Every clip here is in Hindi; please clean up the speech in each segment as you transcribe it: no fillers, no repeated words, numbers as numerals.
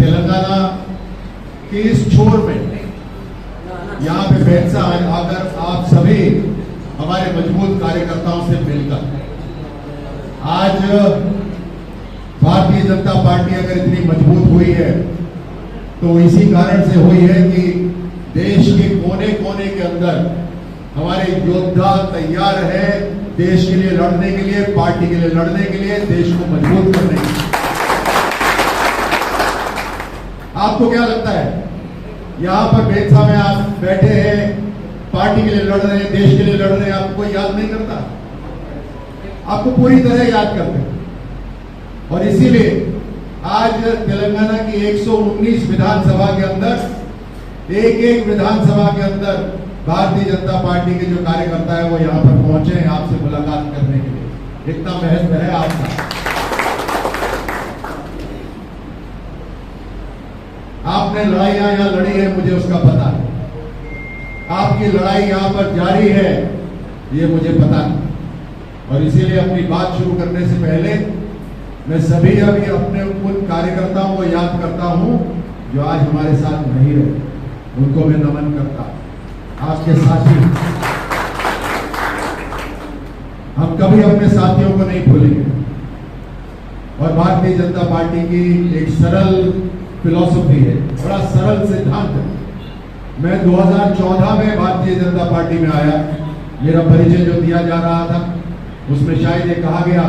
तेलंगाना के इस छोर में यहाँ पे बेंसा आकर आप सभी हमारे मजबूत कार्यकर्ताओं से मिलकर आज भारतीय जनता पार्टी अगर इतनी मजबूत हुई है तो इसी कारण से हुई है कि देश के कोने कोने के अंदर हमारे योद्धा तैयार है देश के लिए लड़ने के लिए, पार्टी के लिए लड़ने के लिए, देश को मजबूत करने के लिए। आपको क्या लगता है यहां पर बेंसा में आप बैठे हैं, पार्टी के लिए लड़ रहे हैं, देश के लिए लड़ रहे हैं, आपको कोई याद नहीं करता? आपको पूरी तरह याद करते हैं। और इसीलिए आज तेलंगाना की 119 विधानसभा के अंदर एक विधानसभा के अंदर भारतीय जनता पार्टी के जो कार्यकर्ता है वो यहां पर पहुंचे हैं आपसे मुलाकात करने के लिए। इतना महत्व है आपका। आपने लड़ाइयां यहां लड़ी है, मुझे उसका पता है। आपकी लड़ाई यहां पर जारी है, ये मुझे पता है। और इसीलिए अपनी बात शुरू करने से पहले मैं सभी अभी अपने उन कार्यकर्ताओं को याद करता हूं जो आज हमारे साथ नहीं रहे, उनको मैं नमन करता हूं। आपके साथी, हम कभी अपने साथियों को नहीं भूलेंगे। और भारतीय जनता पार्टी की एक सरल फिलॉसफी है, बड़ा सरल सिद्धांत है। मैं 2014 में भारतीय जनता पार्टी में आया। मेरा परिचय जो दिया जा रहा था उसमें शायद ये कहा गया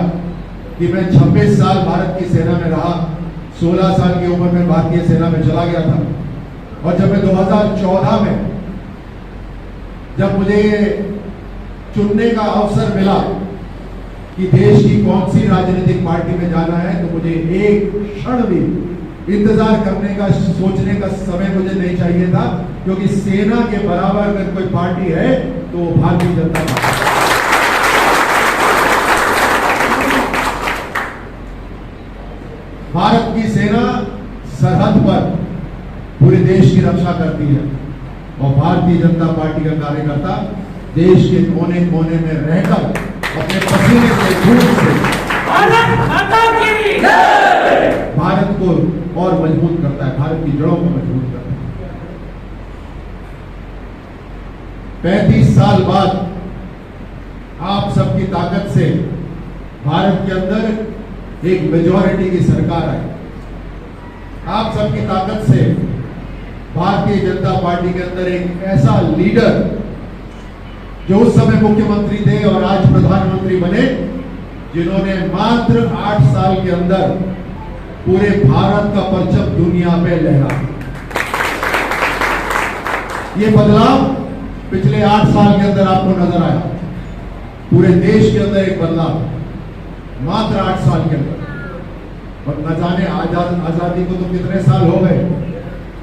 कि मैं 26 साल भारत की सेना में रहा, 16 साल की उम्र में भारतीय सेना में चला गया था। और जब मैं 2014 में जब मुझे चुनने का अवसर मिला कि देश की कौन सी राजनीतिक पार्टी में जाना है, तो मुझे एक क्षण भी इंतजार करने का, सोचने का समय मुझे नहीं चाहिए था, क्योंकि सेना के बराबर अगर कोई पार्टी है तो वो भारतीय जनता पार्टी। भारत की सेना सरहद पर पूरे देश की रक्षा करती है और भारतीय जनता पार्टी का कार्यकर्ता देश के कोने कोने में रहकर अपने पसीने से, खून से भारत को और मजबूत करता है, भारत की जड़ों को मजबूत करता है। 35 साल बाद आप सबकी ताकत से भारत के अंदर एक मेजॉरिटी की सरकार आई। आप सबकी ताकत से भारतीय जनता पार्टी के अंदर एक ऐसा लीडर जो उस समय मुख्यमंत्री थे और आज प्रधानमंत्री बने, जिन्होंने मात्र 8 साल के अंदर पूरे भारत का परचम दुनिया पे लहरा। ये बदलाव पिछले 8 साल के अंदर आपको नजर आया। पूरे देश के अंदर एक बदलाव मात्र 8 साल के अंदर। और न जाने आजादी को तो कितने साल हो गए।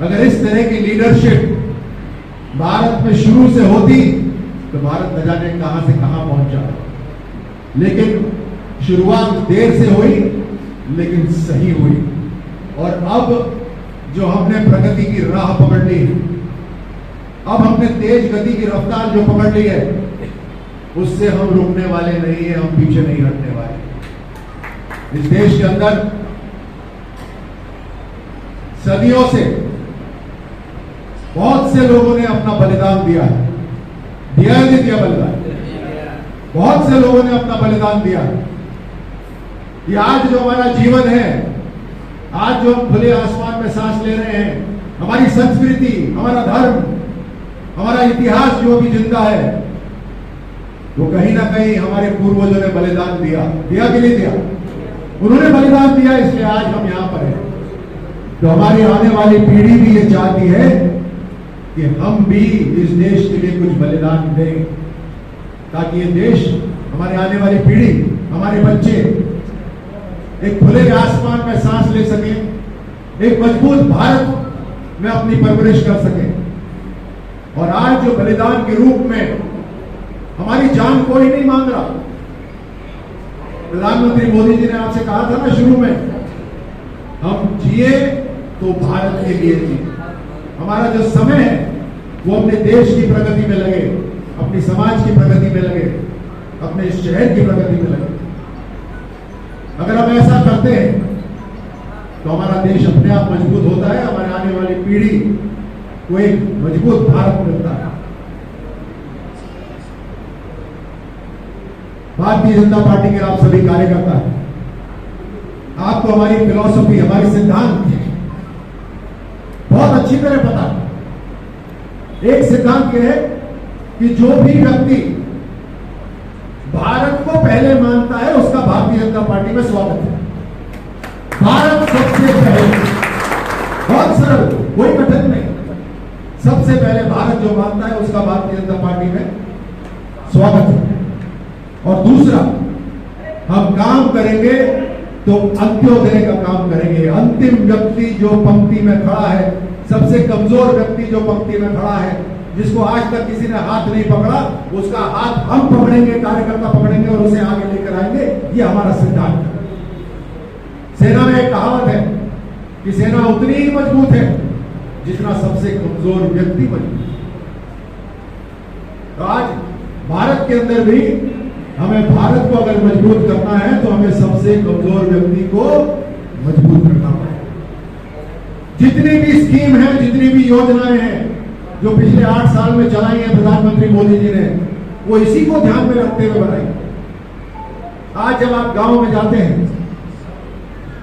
अगर इस तरह की लीडरशिप भारत में शुरू से होती तो भारत न जाने कहां से कहां पहुंचा। लेकिन शुरुआत देर से हुई, लेकिन सही हुई। और अब जो हमने प्रगति की राह पकड़ ली, अब हमने तेज गति की रफ्तार जो पकड़ ली है, उससे हम रुकने वाले नहीं है, हम पीछे नहीं हटने वाले। इस देश के अंदर सदियों से बहुत से लोगों ने अपना बलिदान दिया है। दिया है, नहीं दिया बलिदान? बहुत से लोगों ने अपना बलिदान दिया है। ये आज जो हमारा जीवन है, आज जो हम खुले आसमान में सांस ले रहे हैं, हमारी संस्कृति, हमारा धर्म, हमारा इतिहास जो भी जिंदा है, वो कहीं ना कहीं हमारे पूर्वजों ने बलिदान दिया। दिया कि नहीं दिया? उन्होंने बलिदान दिया, इसलिए आज हम यहां पर हैं। तो हमारी आने वाली पीढ़ी भी ये चाहती है कि हम भी इस देश के लिए कुछ बलिदान दें, ताकि ये देश, हमारे आने वाली पीढ़ी, हमारे बच्चे एक खुले आसमान में सांस ले सके, एक मजबूत भारत में अपनी परवरिश कर सके। और आज जो बलिदान के रूप में हमारी जान कोई नहीं मांग रहा। प्रधानमंत्री मोदी जी ने आपसे कहा था ना शुरू में, हम जिए तो भारत के लिए जिए। हमारा जो समय है वो अपने देश की प्रगति में लगे, अपनी समाज की प्रगति में लगे, अपने शहर की प्रगति में लगे। अगर हम ऐसा करते हैं तो हमारा देश अपने आप मजबूत होता है, हमारे आने वाली पीढ़ी को एक मजबूत भारत मिलता है। भारतीय जनता पार्टी के आप सभी कार्यकर्ता हैं, आपको हमारी फिलॉसफी, हमारे सिद्धांत बहुत अच्छी तरह पता है। एक सिद्धांत यह है कि जो भी व्यक्ति भारत को पहले मानता है उसका भारतीय जनता पार्टी में स्वागत है। भारत सबसे पहले, बहुत सरल, कोई कठिन नहीं, सबसे पहले भारत जो मानता है उसका भारतीय जनता पार्टी में स्वागत है। और दूसरा, हम काम करेंगे तो अंत्योदय का काम करेंगे। अंतिम व्यक्ति जो पंक्ति में खड़ा है, सबसे कमजोर व्यक्ति जो पंक्ति में खड़ा है, जिसको आज तक किसी ने हाथ नहीं पकड़ा, उसका हाथ हम पकड़ेंगे, कार्यकर्ता पकड़ेंगे और उसे आगे लेकर आएंगे। ये हमारा सिद्धांत है। सेना में एक कहावत है कि सेना उतनी ही मजबूत है जितना सबसे कमजोर व्यक्ति मजबूत है। तो आज भारत के अंदर भी हमें भारत को अगर मजबूत करना है तो हमें सबसे कमजोर व्यक्ति को मजबूत करना पड़ेगा। जितनी भी स्कीम है, जितनी भी योजनाएं हैं जो पिछले 8 साल में चलाई है प्रधानमंत्री मोदी जी ने, वो इसी को ध्यान में रखते हुए बनाई। आज जब आप गांव में जाते हैं,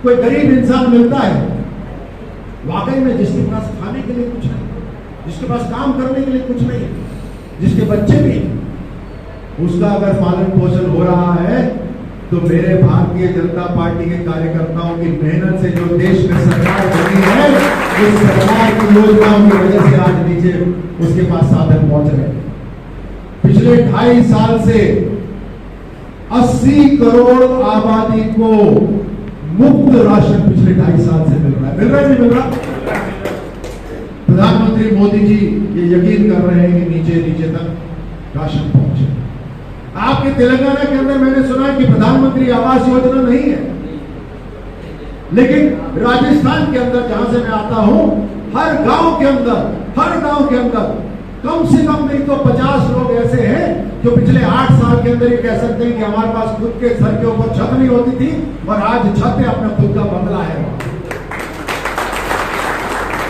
कोई गरीब इंसान मिलता है, वाकई में जिसके पास खाने के लिए कुछ नहीं, जिसके पास काम करने के लिए कुछ नहीं, जिसके बच्चे भी, उसका अगर पालन पोषण हो रहा है तो मेरे भारतीय जनता पार्टी के कार्यकर्ताओं की मेहनत से जो देश में सरकार बनी है, उस सरकार की योजनाओं की वजह से आज नीचे उसके पास साधन पहुंच रहे हैं। पिछले 2.5 साल से 80 करोड़ आबादी को मुफ्त राशन पिछले 2.5 साल से मिल रहा है। मिल रहा है, नहीं मिल रहा? प्रधानमंत्री मोदी जी ये यकीन कर रहे हैं कि नीचे नीचे तक राशन पहुंचे। आपके तेलंगाना के अंदर मैंने सुना है कि प्रधानमंत्री आवास योजना नहीं है, लेकिन राजस्थान के अंदर जहां से मैं आता हूं, हर गांव के अंदर कम से कम नहीं तो 50 लोग ऐसे हैं जो पिछले 8 साल के अंदर ये कह सकते हैं कि हमारे पास खुद के सर के ऊपर छत नहीं होती थी और आज छत है, अपना खुद का बंगला है।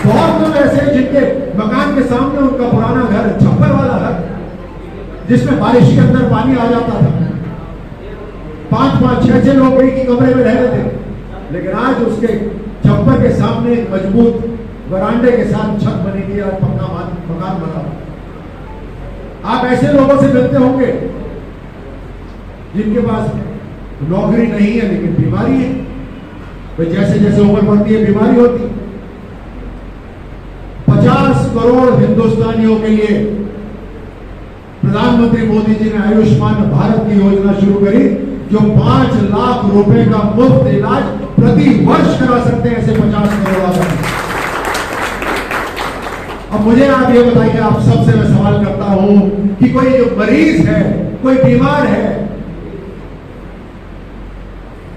बहुत लोग ऐसे हैं जिनके मकान के सामने उनका पुराना घर, छप्पर वाला घर, जिसमें बारिश के अंदर पानी आ जाता था। 5-5, 6-6 लोग एक ही कमरे में रह रहे थे, लेकिन आज उसके छप्पर के सामने एक मजबूत वरांडे के साथ छत बनेगी और पक्का मकान बना। आप ऐसे लोगों से मिलते होंगे जिनके पास नौकरी नहीं है लेकिन बीमारी है। तो जैसे जैसे उम्र बढ़ती है बीमारी होती है। 50 करोड़ हिंदुस्तानियों के लिए प्रधानमंत्री मोदी जी ने आयुष्मान भारत की योजना शुरू करी, जो 5 लाख रुपए का मुफ्त इलाज प्रति वर्ष करा सकते हैं ऐसे 50 करोड़ आदमी। अब मुझे आप ये बताइए, आप सबसे मैं सवाल करता हूं कि कोई जो मरीज है, कोई बीमार है,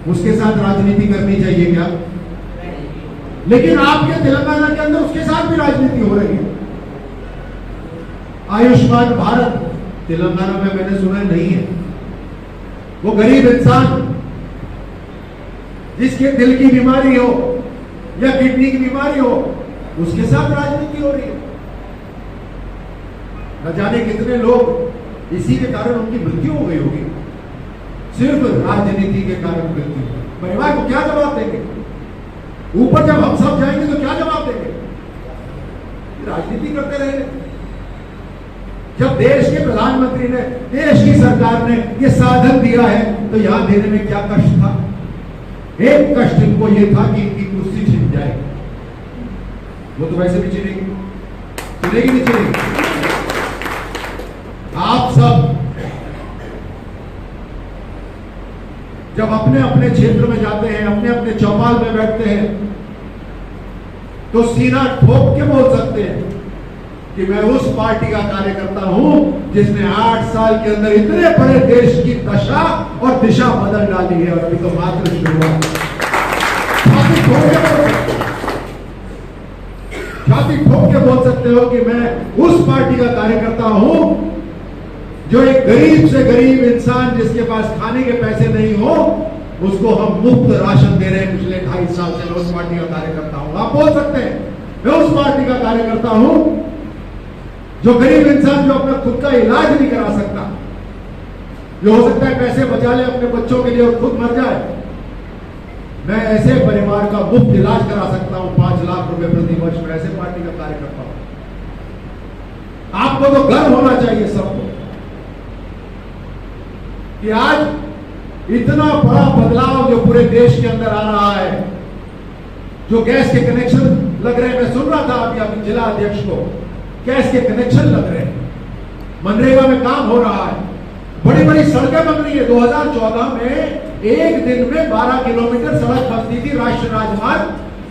उसके साथ राजनीति करनी चाहिए क्या? लेकिन आपके तेलंगाना के अंदर उसके साथ भी राजनीति हो रही है। आयुष्मान भारत तेलंगाना में मैंने सुना नहीं है। वो गरीब इंसान जिसके दिल की बीमारी हो या किडनी की बीमारी हो, उसके साथ राजनीति हो रही है। न जाने कितने लोग इसी के कारण उनकी मृत्यु हो गई होगी, सिर्फ राजनीति के कारण मृत्यु। परिवार को क्या जवाब देंगे? ऊपर जब हम सब जाएंगे तो क्या जवाब देंगे? राजनीति करते रहे। जब देश के प्रधानमंत्री ने, देश की सरकार ने ये साधन दिया है तो यहां देने में क्या कष्ट था? एक कष्ट इनको ये था कि इनकी कुर्सी छिन जाए। वो तो वैसे भी चिनेगी नहीं चिनेगी। आप सब जब अपने अपने क्षेत्र में जाते हैं, अपने अपने चौपाल में बैठते हैं, तो सीना ठोक के बोल सकते हैं कि मैं उस पार्टी का कार्यकर्ता हूं जिसने 8 साल के अंदर इतने बड़े देश की दशा और दिशा बदल डाली है। और अभी तो मात्र शुरुआत। छाती ठोक के बोल सकते हो कि मैं उस पार्टी का कार्यकर्ता हूं जो एक गरीब से गरीब इंसान जिसके पास खाने के पैसे नहीं हो, उसको हम मुफ्त राशन दे रहे हैं पिछले 2.5 साल से। मैं उस पार्टी का कार्यकर्ता हूं। आप बोल सकते हैं मैं उस पार्टी का कार्यकर्ता हूं जो गरीब इंसान जो अपना खुद का इलाज नहीं करा सकता, जो हो सकता है पैसे बचा ले अपने बच्चों के लिए और खुद मर जाए, मैं ऐसे परिवार का मुफ्त इलाज करा सकता हूं 5 लाख रुपए प्रति वर्ष में। ऐसे पार्टी का कार्यकर्ता हूं। आपको तो गर्व होना चाहिए सबको कि आज इतना बड़ा बदलाव जो पूरे देश के अंदर आ रहा है, जो गैस के कनेक्शन लग रहे हैं। मैं सुन रहा था अभी जिला अध्यक्ष को, गैस के कनेक्शन लग रहे हैं, मनरेगा में काम हो रहा है, बड़ी बड़ी सड़कें बन रही है। 2014 में एक दिन में 12 किलोमीटर सड़क बनती थी राष्ट्रीय राजमार्ग,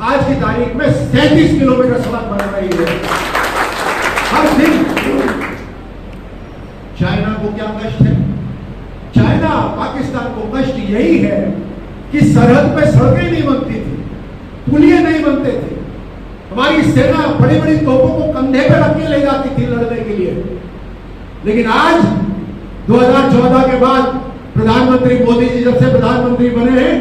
आज की तारीख में 37 किलोमीटर सड़क बन रही है हर दिन। चाइना को क्या कष्ट है? चाइना पाकिस्तान को कष्ट यही है कि सरहद पे सड़कें नहीं बनती थी, पुलिये नहीं बनते थे, हमारी सेना बड़ी बड़ी तोपों को कंधे पे रख के ले जाती थी लड़ने के लिए। लेकिन आज 2014 के बाद प्रधानमंत्री मोदी जी जब से प्रधानमंत्री बने हैं,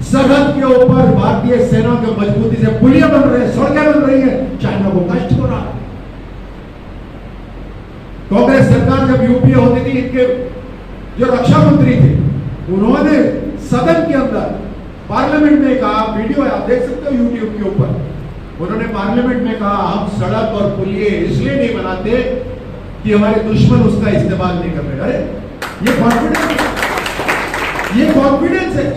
सरहद के ऊपर भारतीय सेना के मजबूती से पुलिया बन रहे हैं, सड़कें बन रही है। चाइना को कष्ट हो रहा है। कांग्रेस सरकार जब यूपीए होती थी, इनके जो रक्षा मंत्री थे उन्होंने सदन के अंदर पार्लियामेंट में कहा, वीडियो है आप देख सकते हो यूट्यूब के ऊपर, उन्होंने पार्लियामेंट में कहा हम सड़क और पुलिये इसलिए नहीं बनाते कि हमारे दुश्मन उसका इस्तेमाल नहीं कर रहे। अरे ये कॉन्फिडेंस है।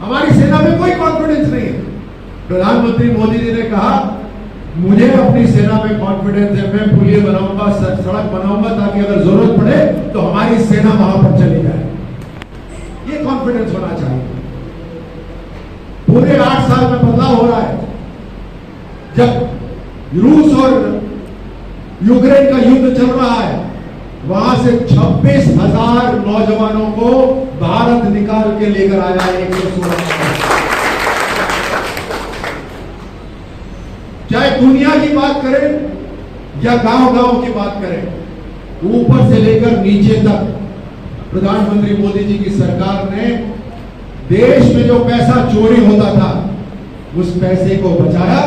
हमारी सेना में कोई कॉन्फिडेंस नहीं है। प्रधानमंत्री मोदी जी ने कहा मुझे अपनी सेना में कॉन्फिडेंस है, मैं पुलिये बनाऊंगा, सड़क बनाऊंगा ताकि अगर जरूरत पड़े तो हमारी सेना वहां पर चली जाए। ये कॉन्फिडेंस होना चाहिए। पूरे 8 साल में बदलाव हो रहा है। जब रूस और यूक्रेन का युद्ध चल रहा है, वहां से 26,000 नौजवानों को भारत निकाल के लेकर आया है 116। चाहे दुनिया की बात करें या गांव-गांव की बात करें, ऊपर से लेकर नीचे तक प्रधानमंत्री मोदी जी की सरकार ने देश में जो पैसा चोरी होता था उस पैसे को बचाया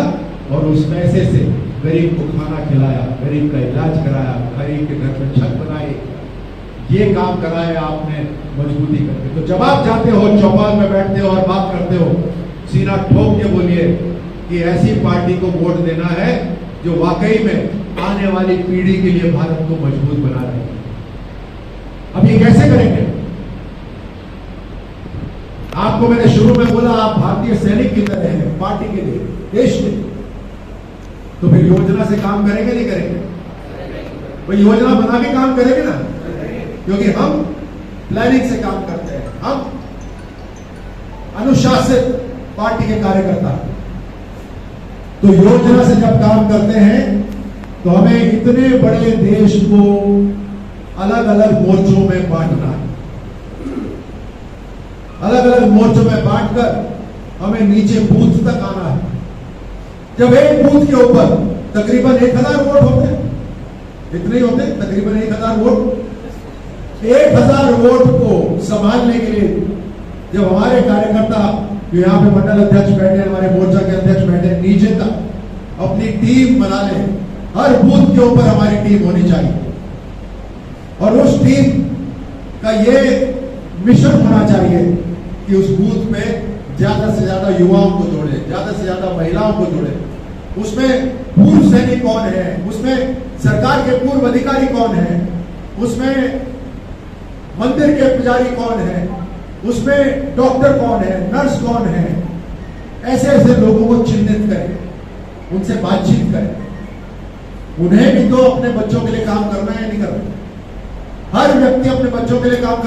और उस पैसे से गरीब को खाना खिलाया, गरीब का इलाज कराया, गरीब के घर में छत बनाई। ये काम कराया आपने मजबूती करके। तो जब आप जाते हो चौपाल में बैठते हो और बात करते हो, सीना ठोक के बोलिए कि ऐसी पार्टी को वोट देना है जो वाकई में आने वाली पीढ़ी के लिए भारत को मजबूत बना रहे हैं। अब ये कैसे करेंगे? आपको मैंने शुरू में बोला आप भारतीय सैनिक की तरह हैं पार्टी के लिए, देश के लिए। तो फिर योजना से काम करेंगे नहीं करेंगे? वो योजना बना के काम करेंगे ना, क्योंकि हम प्लानिंग से काम करते हैं, हम अनुशासित पार्टी के कार्यकर्ता। तो योजना से जब काम करते हैं तो हमें इतने बड़े देश को अलग अलग मोर्चों में बांटना है। अलग अलग मोर्चों में बांटकर हमें नीचे बूथ तक आना है। जब एक बूथ के ऊपर तकरीबन 1000 वोट होते हैं, इतने ही होते हैं तकरीबन 1000 वोट, 1000 वोट को संभालने के लिए जब हमारे कार्यकर्ता जो यहाँ पे मंडल अध्यक्ष बैठे, हमारे मोर्चा के अध्यक्ष बैठे, नीचे तक अपनी टीम बना ले। हर बूथ के ऊपर हमारी टीम होनी चाहिए और उस टीम का ये मिशन होना चाहिए कि उस बूथ में ज्यादा से ज्यादा युवाओं को जोड़े, ज्यादा से ज्यादा महिलाओं को जोड़े। उसमें पूर्व सैनिक कौन है, उसमें सरकार के पूर्व अधिकारी कौन है, उसमें मंदिर के पुजारी कौन है, उसमें डॉक्टर कौन है, नर्स कौन है। ऐसे ऐसे लोगों को चिन्हित करें, उनसे बातचीत करें। उन्हें भी तो अपने बच्चों के लिए काम करना है, नहीं करना। हर व्यक्ति अपने बच्चों के लिए काम